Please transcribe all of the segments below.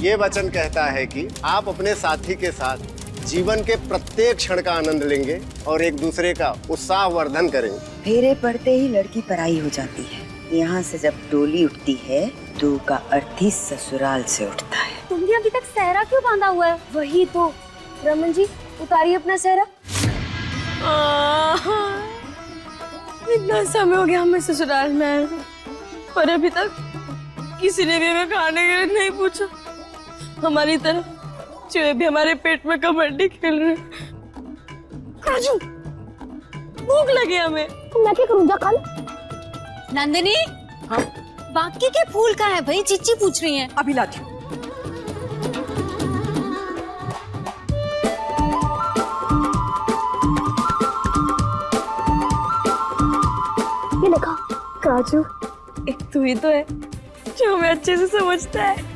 ये वचन कहता है कि आप अपने साथी के साथ जीवन के प्रत्येक क्षण का आनंद लेंगे और एक दूसरे का उत्साहवर्धन करेंगे। फेरे पड़ते ही लड़की पराई हो जाती है। यहाँ से जब डोली उठती है तो का अर्थी ससुराल से उठता है। तुमने अभी तक सहरा क्यों बांधा हुआ है? वही तो। रमन जी उतारिए अपना सहरा। इतना समय हो गया हमें ससुराल में आए पर अभी तक किसी ने भी हमें खाने के लिए नहीं पूछा। हमारी तरफ चूहे भी हमारे पेट में कबड्डी खेल रहे। काजू भूख लगी हमें। मैं क्या करूँ? जा खा लो। नंदिनी, हाँ? बाकी के फूल का है भाई? चिच्ची पूछ रही है। अभी लाती हूँ। ये लिखा काजू। एक तू ही तो है जो हमें अच्छे से समझता है।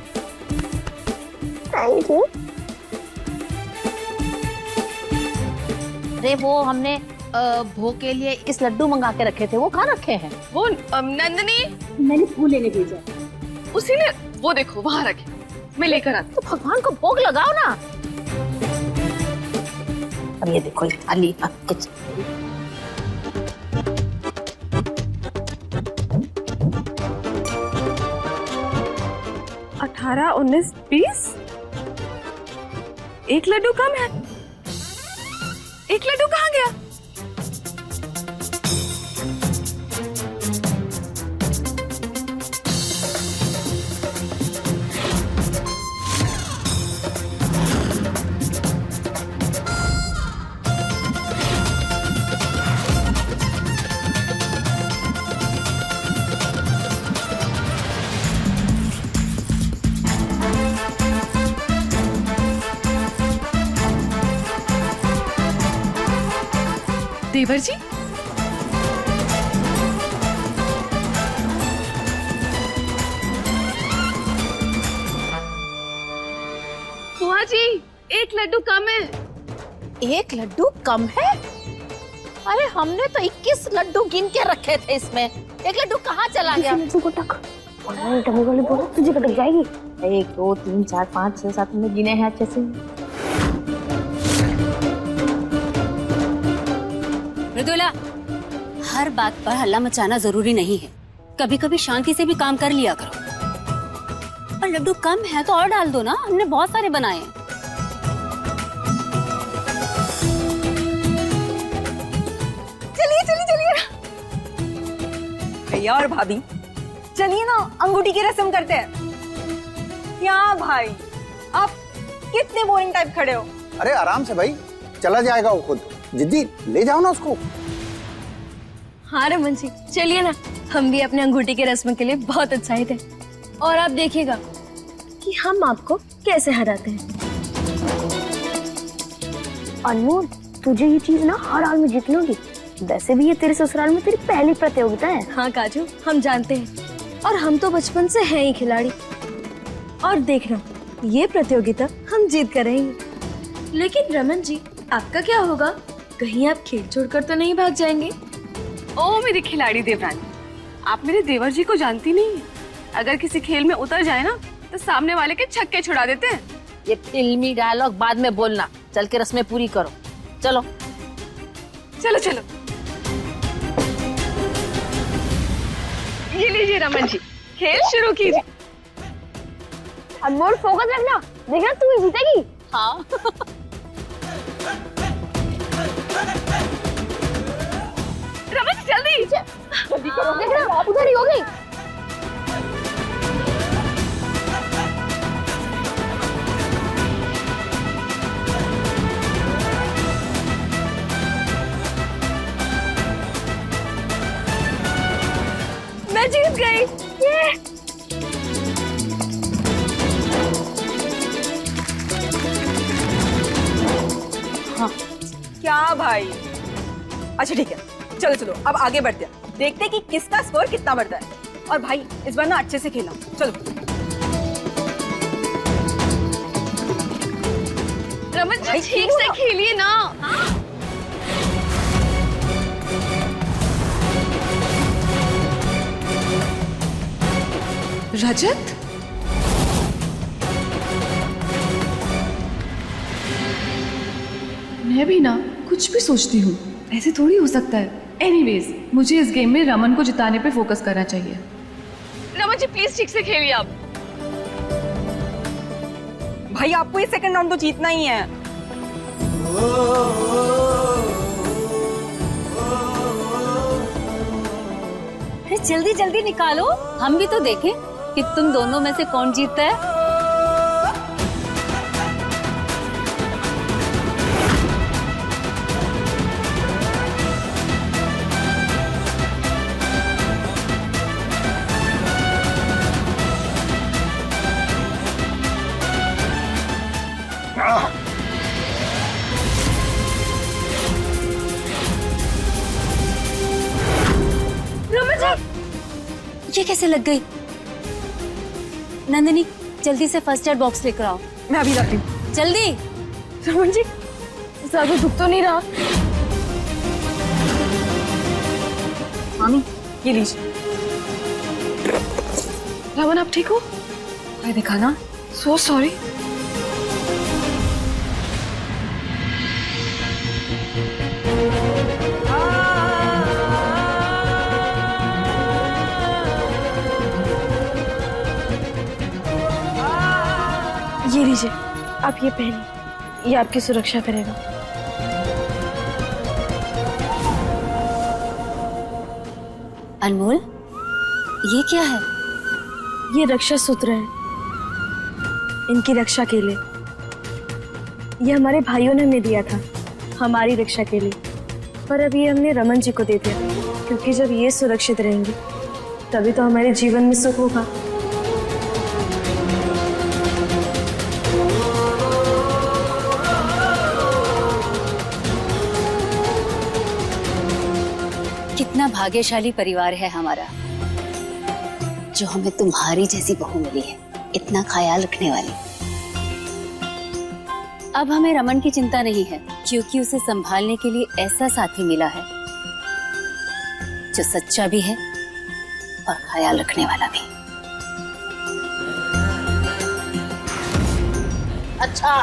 Thank you. अरे वो हमने भोग के लिए इस लड्डू मंगा के रखे थे, वो कहाँ रखे हैं? वो नंदिनी, मैंने फूल लेने भेजा। उसी ने वो देखो वहाँ रखे, मैं लेकर आती। तो भगवान को भोग लगाओ ना। अब ये देखो थाली कुछ 18, 19, 20। एक लड्डू कम है। एक लड्डू कहाँ गया? देवर जी, बुआ जी, एक लड्डू कम है। एक लड्डू कम है? अरे हमने तो 21 लड्डू गिन के रखे थे इसमें, एक लड्डू कहाँ चला गया? को टक वाली बोला तुझे कटक जाएगी। 1 2 3 4 5 6 7 में गिने हैं अच्छे से। मृदुला, हर बात पर हल्ला मचाना जरूरी नहीं है। कभी कभी शांति से भी काम कर लिया करो। और लड्डू कम है तो और डाल दो ना, हमने बहुत सारे बनाए हैं। चलिए चलिए चलिए भैया और भाभी, चलिए ना अंगूठी की रस्म करते हैं। क्या भाई, आप कितने बोरिंग टाइप खड़े हो? अरे आराम से भाई, चला जाएगा वो खुद। जिद्दी ले जाओ ना उसको। हाँ रमन जी, चलिए ना, हम भी अपने अंगूठी की रस्म के लिए बहुत उत्साहित हैं। और आप देखिएगा कि हम आपको कैसे हराते हैं। अनमोल, तुझे ये चीज ना हर हाल में जीत लूंगी। वैसे भी ये तेरे ससुराल में तेरी पहली प्रतियोगिता है। हाँ काजू, हम जानते हैं और हम तो बचपन से हैं ही खिलाड़ी। और देखना, ये प्रतियोगिता हम जीत कर रहेंगे। लेकिन रमन जी, आपका क्या होगा? कहीं आप खेल छोड़कर तो नहीं भाग जाएंगे? ओ मेरी खिलाड़ी देवरानी, आप मेरे देवर जी को जानती नहीं है। अगर किसी खेल में उतर जाए ना तो सामने वाले के छक्के छुड़ा देते हैं। ये फिल्मी डायलॉग बाद में बोलना, चल के रस्में पूरी करो। चलो चलो चलो। ये लीजिए रमन जी, खेल शुरू कीजिए। अनमोल फोकस रखना, देखना तू ही जीतेगी। हाँ। रमन जी जल्दी जल्दी करो, देखना उधर ही होगी। मैं जीत गई। ये हाँ। क्या भाई, अच्छा ठीक है, चलो चलो अब आगे बढ़ते हैं, देखते हैं कि किसका स्कोर कितना बढ़ता है। और भाई इस बार ना अच्छे से खेलना। चलो रमन जी, ठीक से खेलिए ना। रजत, मैं भी ना कुछ भी सोचती हूँ, ऐसे थोड़ी हो सकता है। एनीवेज, मुझे इस गेम में रमन को जिताने पे फोकस करना चाहिए। रमन जी प्लीज ठीक से खेलिए आप। भाई आपको ये सेकंड राउंड तो जीतना ही है। अरे जल्दी जल्दी निकालो, हम भी तो देखें कि तुम दोनों में से कौन जीतता है। ये कैसे लग गई? नंदिनी जल्दी से फर्स्ट एड बॉक्स लेकर आओ। मैं अभी लाती हूँ। जल्दी। रमन जी ज्यादा दुख तो नहीं रहा? मामी ये लीजिए। रमन आप ठीक हो? मैं दिखाना। So sorry. ये लीजिए, आप ये पहनिए, ये आपकी सुरक्षा करेगा। अनमोल ये क्या है? ये रक्षा सूत्र है, इनकी रक्षा के लिए। ये हमारे भाइयों ने हमें दिया था हमारी रक्षा के लिए, पर अब ये हमने रमन जी को दे दिया, क्योंकि जब ये सुरक्षित रहेंगे तभी तो हमारे जीवन में सुख होगा। कितना भाग्यशाली परिवार है हमारा, जो हमें तुम्हारी जैसी बहू मिली है, इतना ख्याल रखने वाली। अब हमें रमन की चिंता नहीं है, क्योंकि उसे संभालने के लिए ऐसा साथी मिला है जो सच्चा भी है और ख्याल रखने वाला भी। अच्छा,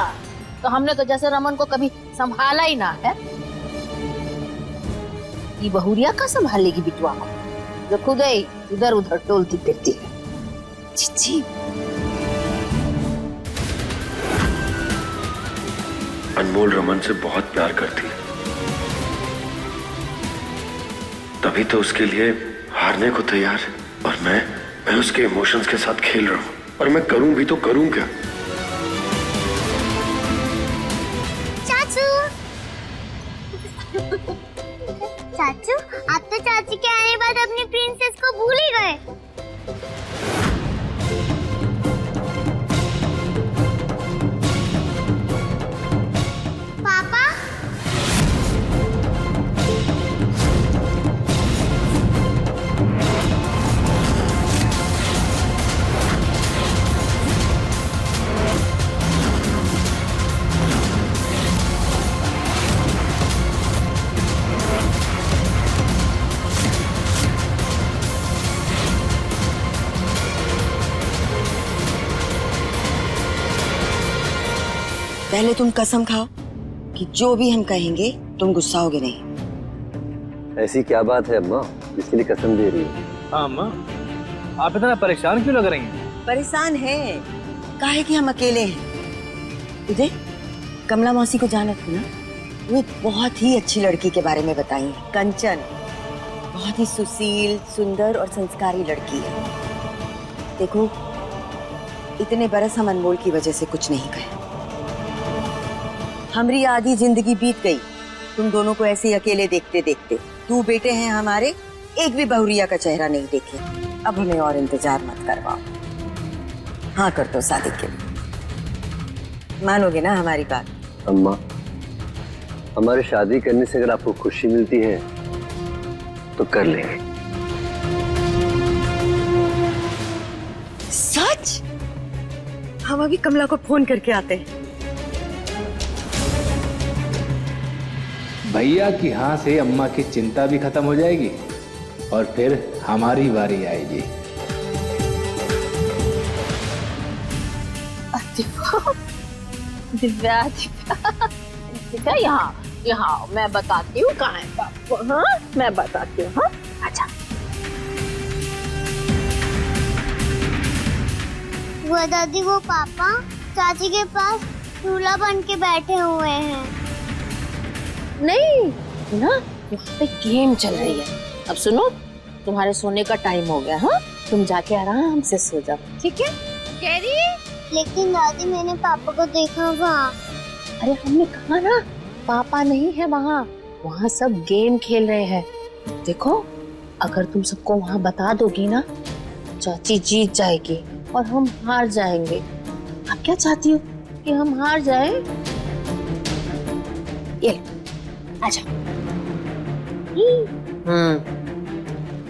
तो हमने तो जैसे रमन को कभी संभाला ही ना है। ये बहुरिया का संभाल लेगी बिटुआ को, जो खुद ही इधर उधर टोलती फिरती है। चिच्ची अनमोल रमन से बहुत प्यार करती है, तभी तो उसके लिए हारने को तैयार है। और मैं उसके इमोशंस के साथ खेल रहा हूँ, और मैं करूं भी तो करूं क्या? चाचू, आप तो चाची के आने बाद अपनी प्रिंसेस को भूल ही गए। पापा, पहले तुम कसम खाओ कि जो भी हम कहेंगे तुम गुस्साओगे नहीं। ऐसी क्या बात है अम्मा, इसके लिए कसम दे रही है? हाँ अम्मा, आप इतना परेशान क्यों लग रही हैं? परेशान है, काहे कि हम अकेले हैं। तुझे कमला मौसी को जानत हो ना, वो बहुत ही अच्छी लड़की के बारे में बताई है, कंचन। बहुत ही सुशील, सुंदर और संस्कारी लड़की है। देखो, इतने बरस हम अनमोल की वजह से कुछ नहीं कहे। हमारी आधी जिंदगी बीत गई तुम दोनों को ऐसे अकेले देखते देखते। तू बेटे हैं हमारे, एक भी बहुरिया का चेहरा नहीं देखे। अब हमें और इंतजार मत करवाओ, हाँ कर दो शादी के लिए। मानोगे ना हमारी बात? अम्मा, हमारे शादी करने से अगर आपको खुशी मिलती है तो कर लेंगे। सच? हम अभी कमला को फोन करके आते हैं। भैया की हाँ से अम्मा की चिंता भी खत्म हो जाएगी और फिर हमारी बारी आएगी। दिव्या, दिव्या, दिव्या यहाँ यहाँ मैं बताती हूँ कहाँ है पापा। हाँ मैं बताती हूँ। हाँ अच्छा। वो दादी वो पापा चाची के पास झूला बन के बैठे हुए हैं। नहीं ना, वहाँ पे गेम चल रही है। अब सुनो, तुम्हारे सोने का टाइम हो गया। हाँ तुम जाके आराम से सो जाओ, ठीक है? कैरी। लेकिन दादी मैंने पापा को देखा वहाँ। अरे हमने कहा ना पापा नहीं है वहाँ, वहाँ सब गेम खेल रहे हैं। देखो अगर तुम सबको वहाँ बता दोगी ना, चाची जीत जाएगी और हम हार जाएंगे। आप क्या चाहती हो कि हम हार जाएं? ये आजा।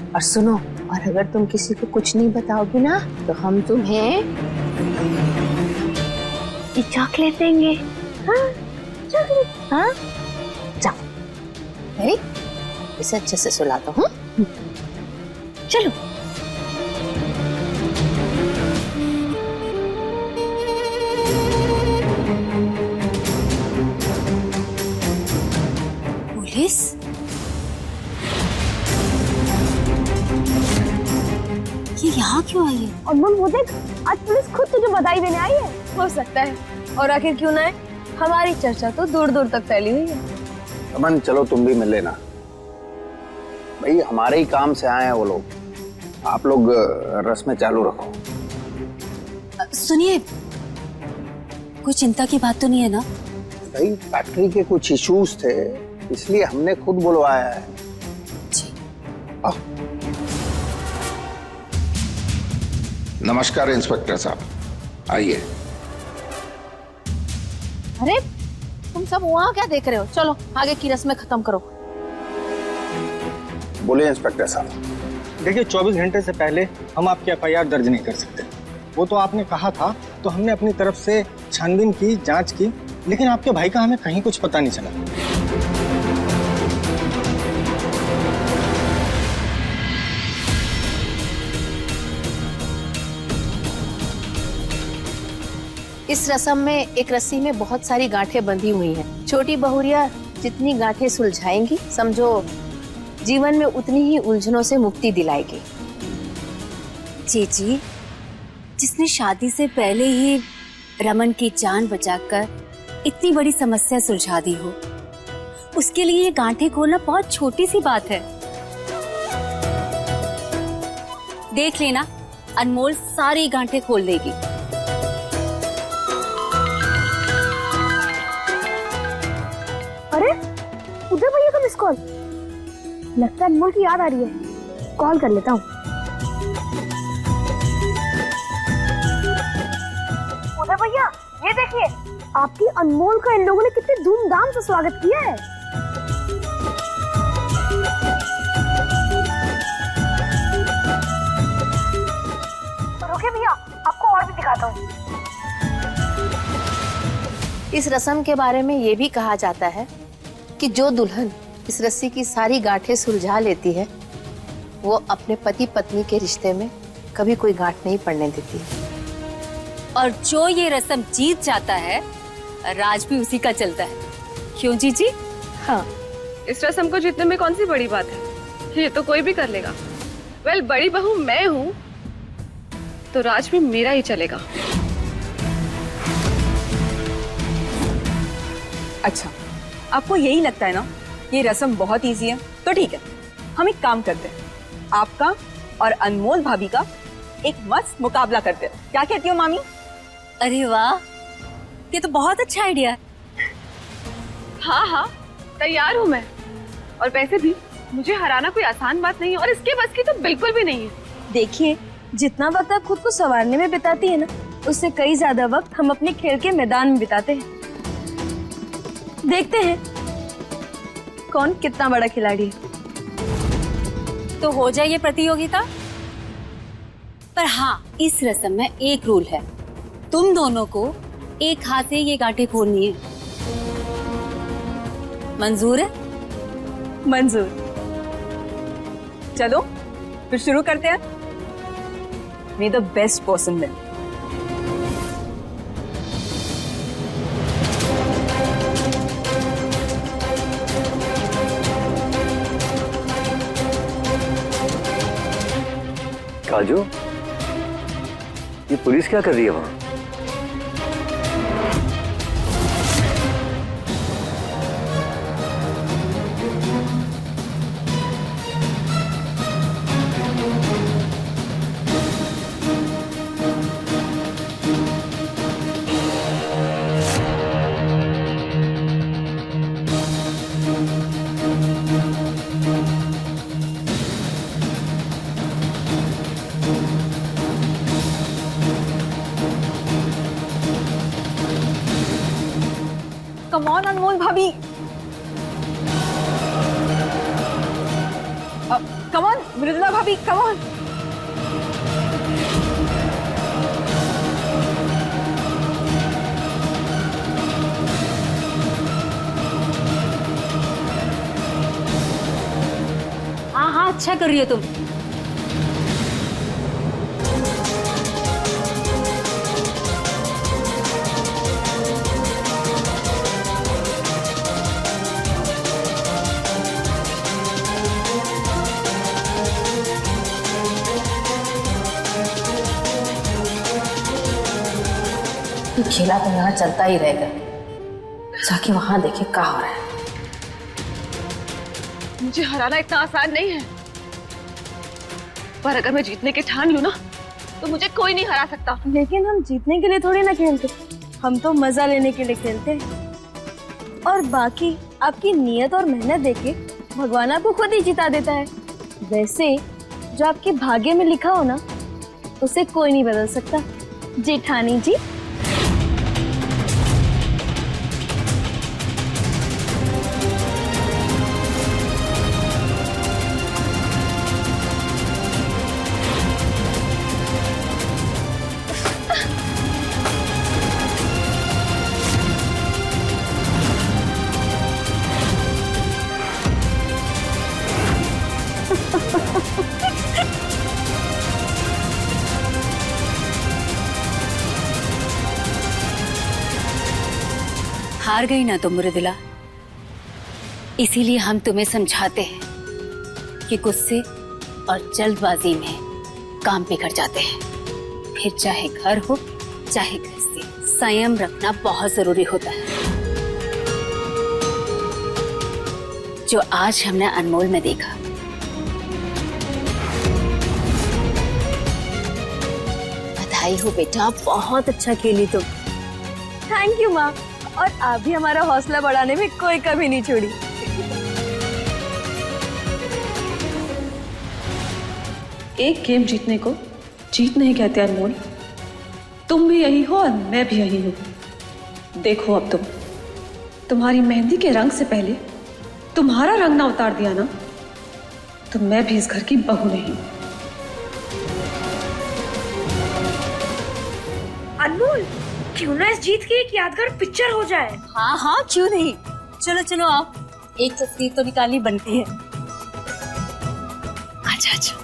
और सुनो, और अगर तुम किसी को कुछ नहीं बताओगी ना तो हम तुम्हें ये चॉकलेट देंगे। हाँ चॉकलेट। हाँ जाओ, इसे अच्छे से सुला दो। हाँ चलो। पुलिस? ये यहाँ क्यों आई है? और मन वो देख, आज पुलिस खुद तुझे बधाई देने आई है। हो सकता है, और आखिर क्यों ना है, हमारी चर्चा तो दूर दूर तक फैली हुई है। अमन चलो तुम भी मिल लेना, भाई हमारे ही काम से आए हैं वो लोग। आप लोग रस्में चालू रखो। सुनिए, कोई चिंता की बात तो नहीं है ना? भाई फैक्ट्री के कुछ इश्यूज थे, इसलिए हमने खुद बुलवाया है। नमस्कार इंस्पेक्टर साहब, आइए। अरे तुम सब वहाँ क्या देख रहे हो? चलो आगे की रस्में खत्म करो। बोलिए इंस्पेक्टर साहब। देखिए 24 घंटे से पहले हम आपकी FIR दर्ज नहीं कर सकते। वो तो आपने कहा था, तो हमने अपनी तरफ से छानबीन की, जांच की, लेकिन आपके भाई का हमें कहीं कुछ पता नहीं चला। इस रस्म में एक रस्सी में बहुत सारी गांठें बंधी हुई हैं। छोटी बहुरिया जितनी गांठें सुलझाएंगी, समझो जीवन में उतनी ही उलझनों से मुक्ति दिलाएगी। चेची, जिसने शादी से पहले ही रमन की जान बचाकर इतनी बड़ी समस्या सुलझा दी हो, उसके लिए ये गांठें खोलना बहुत छोटी सी बात है। देख लेना, अनमोल सारी गांठें खोल देगी। अरे उदय भैया का मिस कॉल, लगता है अनमोल की याद आ रही है। कॉल कर लेता हूँ। उदय भैया ये देखिए, आपकी अनमोल का इन लोगों ने कितने धूमधाम से स्वागत किया है। रुकिए भैया, आपको और भी दिखाता हूँ। इस रस्म के बारे में ये भी कहा जाता है कि जो दुल्हन इस रस्सी की सारी गांठें सुलझा लेती है, वो अपने पति पत्नी के रिश्ते में कभी कोई गांठ नहीं पड़ने देती। और जो ये रस्म जीत जाता है, राज भी उसी का चलता है। क्यों जीजी? हाँ, इस रस्म को जीतने में कौन सी बड़ी बात है, ये तो कोई भी कर लेगा। वेल, बड़ी बहू मैं हूँ तो राज भी मेरा ही चलेगा। अच्छा, आपको यही लगता है ना ये रस्म बहुत इजी है? तो ठीक है, हम एक काम करते हैं, आपका और अनमोल भाभी का एक मस्त मुकाबला करते हैं। क्या कहती हो मामी? अरे वाह, ये तो बहुत अच्छा आइडिया है। हाँ हाँ, तैयार हूँ मैं। और वैसे भी मुझे हराना कोई आसान बात नहीं है, और इसके बस की तो बिल्कुल भी नहीं है। देखिए, जितना वक्त आप खुद को संवारने में बिताती है ना, उससे कई ज्यादा वक्त हम अपने खेल के मैदान में बिताते हैं। देखते हैं कौन कितना बड़ा खिलाड़ी है। तो हो जाए ये प्रतियोगिता। पर हाँ, इस रस्म में एक रूल है, तुम दोनों को एक हाथ से ये गांठें खोलनी है। मंजूर है? मंजूर। चलो फिर शुरू करते हैं। मे द बेस्ट पर्सन विन। काजू, ये पुलिस क्या कर रही है वहां? कम ऑन अनमोल भाभी, कम ऑन मृदुला भाभी, कम ऑन। हाँ हाँ, अच्छा कर रही हो तुम। ये खेला तो यहाँ चलता ही रहेगा, जाके वहां देखे क्या हो रहा है। मुझे हराना इतना आसान नहीं है, पर अगर मैं जीतने के ठान लूं ना तो मुझे कोई नहीं हरा सकता। लेकिन हम जीतने के लिए थोड़ी ना खेलते, हम तो मजा लेने के लिए खेलते हैं। और बाकी आपकी नियत और मेहनत देके भगवान आपको खुद ही जिता देता है। वैसे जो आपके भाग्य में लिखा हो ना, उसे कोई नहीं बदल सकता। जेठानी जी, हार गई ना तुम मृदुला, इसीलिए हम तुम्हें समझाते हैं कि गुस्से और जल्दबाजी में काम बिगड़ जाते हैं। फिर चाहे घर हो चाहे गृहस्थी, संयम रखना बहुत जरूरी होता है। जो आज हमने अनमोल में देखा, बधाई हो बेटा, बहुत अच्छा खेली तुम। थैंक यू माँ, और आप भी हमारा हौसला बढ़ाने में कोई कमी नहीं छोड़ी। एक गेम जीतने को जीत नहीं कहते अनमोल। तुम भी यही हो और मैं भी यही हूँ। देखो अब तुम्हारी मेहंदी के रंग से पहले तुम्हारा रंग ना उतार दिया ना, तो मैं भी इस घर की बहू नहीं। अनमोल, क्यों ना इस जीत की एक यादगार पिक्चर हो जाए। हाँ हाँ, क्यों नहीं। चलो चलो आओ, एक तस्वीर तो निकालनी बनती है। अच्छा अच्छा,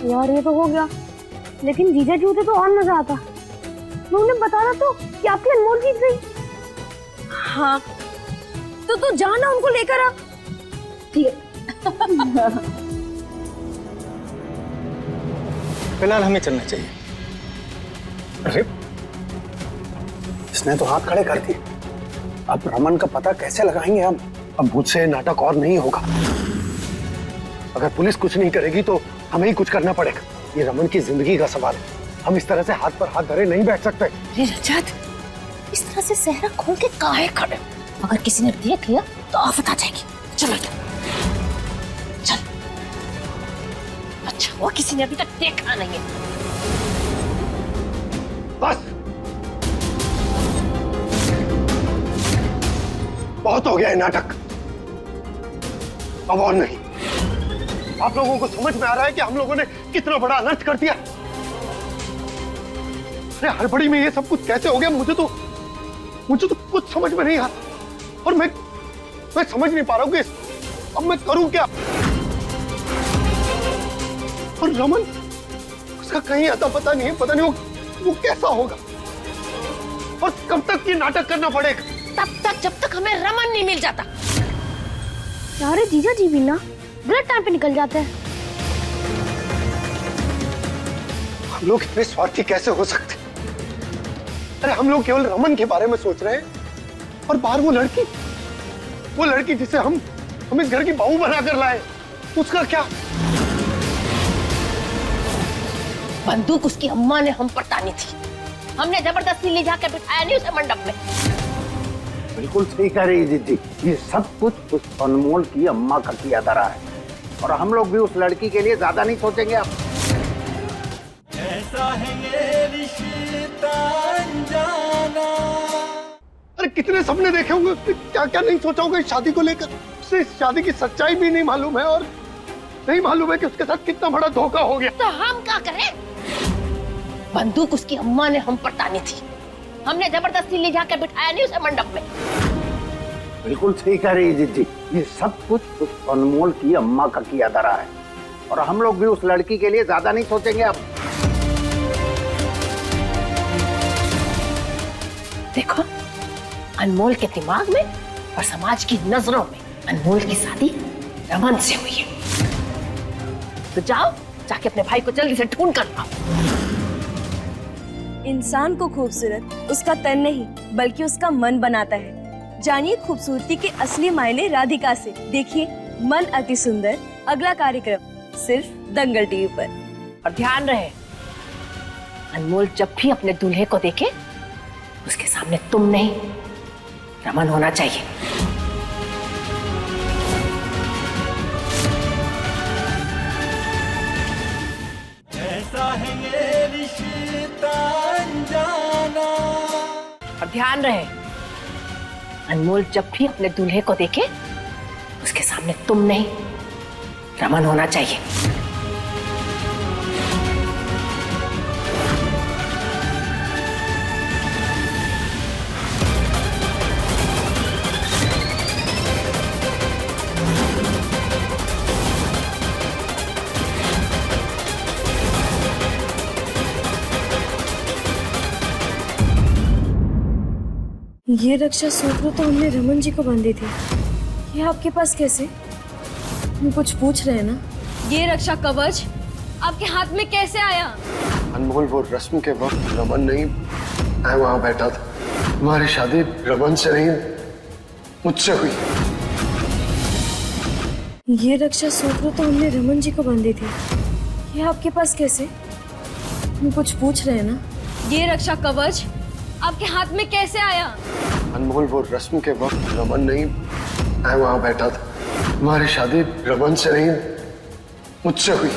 यार ये तो हो गया, लेकिन जीजा जी होते तो और मजा आता। मैं उन्हें बताना तो कि आपकी अनमोल जीत गई। हाँ, तो तू जाना उनको लेकर आ। ठीक है। फिलहाल हमें चलना चाहिए। अरे इसने तो हाथ खड़े कर दिए, अब रमन का पता कैसे लगाएंगे हम? अब मुझसे नाटक और नहीं होगा। अगर पुलिस कुछ नहीं करेगी तो हमें ही कुछ करना पड़ेगा। ये रमन की जिंदगी का सवाल है, हम इस तरह से हाथ पर हाथ धरे नहीं बैठ सकते। अरे रजत, इस तरह से सहरा खोल के काहे खड़े? अगर किसी ने देख लिया तो आफत आ जाएगी। चलो इधर चल। अच्छा हुआ किसी ने अभी तक देखा नहीं है। बस बहुत हो गया है नाटक, अब और नहीं। आप लोगों को समझ में आ रहा है कि हम लोगों ने कितना बड़ा अनर्थ कर दिया? अरे हड़बड़ी में ये सब कुछ कैसे हो गया? मुझे तो कुछ समझ में नहीं आ रहा, और मैं समझ नहीं पा रहा हूँ कि अब मैं करूं क्या। और रमन, उसका कहीं अता पता नहीं है, पता नहीं वो कैसा होगा, और कब तक ये नाटक करना पड़ेगा? तब तक जब तक हमें रमन नहीं मिल जाता। सारे जीजा जी भी ना गलत टाइम पे निकल जाते हैं। हम लोग इतने स्वार्थी कैसे हो सकते? अरे हम लोग केवल रमन के बारे में सोच रहे हैं, और बाहर वो लड़की जिसे हम इस घर की बहू बनाकर लाए, उसका क्या? बंदूक उसकी अम्मा ने हम पर तानी थी, हमने जबरदस्ती ले जाकर बिठाया नहीं उसे मंडप में। बिल्कुल सही कह रही दीदी, ये सब कुछ उस अनमोल की अम्मा का किया धरा है, और हम लोग भी उस लड़की के लिए ज्यादा नहीं सोचेंगे अब। ऐसा है ये रिश्ता अनजाना। अरे कितने सपने देखे होंगे उसने, क्या क्या नहीं सोचा होगा इस शादी को लेकर। उसे इस शादी की सच्चाई भी नहीं मालूम है, और नहीं मालूम है कि उसके साथ कितना बड़ा धोखा हो गया। तो हम क्या करें? बंदूक उसकी अम्मा ने हम पर तानी थी, हमने जबरदस्ती ले जाकर बिठाया नहीं उसे मंडप में। बिल्कुल सही कह रही दीदी, ये सब कुछ उस अनमोल की अम्मा का किया धरा है, और हम लोग भी उस लड़की के लिए ज्यादा नहीं सोचेंगे अब। देखो, अनमोल के दिमाग में और समाज की नजरों में अनमोल की शादी रमन से हुई है। तो जाओ, जाके अपने भाई को जल्दी से ढूंढ कर लाओ। इंसान को खूबसूरत उसका तन नहीं बल्कि उसका मन बनाता है। जानिए खूबसूरती के असली मायने राधिका से। देखिए मन अति सुंदर अगला कार्यक्रम सिर्फ दंगल टीवी पर। और ध्यान रहे, अनमोल जब भी अपने दूल्हे को देखे उसके सामने तुम नहीं रमन होना चाहिए। ऐसा है ये रिश्ता अनजाना। और ध्यान रहे, अनमोल जब भी अपने दूल्हे को देखे उसके सामने तुम नहीं रमन होना चाहिए। ये रक्षा सूत्र तो हमने रमन जी को बांधी थी, ये आपके पास कैसे? हम कुछ पूछ रहे हैं ना? ये रक्षा कवच आपके हाथ में कैसे आया? अनमोल, वो रस्म के वक्त रमन नहीं, मैं वहां बैठा था। हमारी शादी रमन से नहीं, मुझसे हुई। ये रक्षा सूत्र तो हमने रमन जी को बांधी थी, ये आपके पास कैसे? हम कुछ पूछ रहे हैं ना? ये रक्षा कवच आपके हाथ में कैसे आया? अनमोल, वो रस्म के वक्त रमन नहीं, मैं वहां बैठा था। हमारी शादी रमन से नहीं, मुझसे हुई।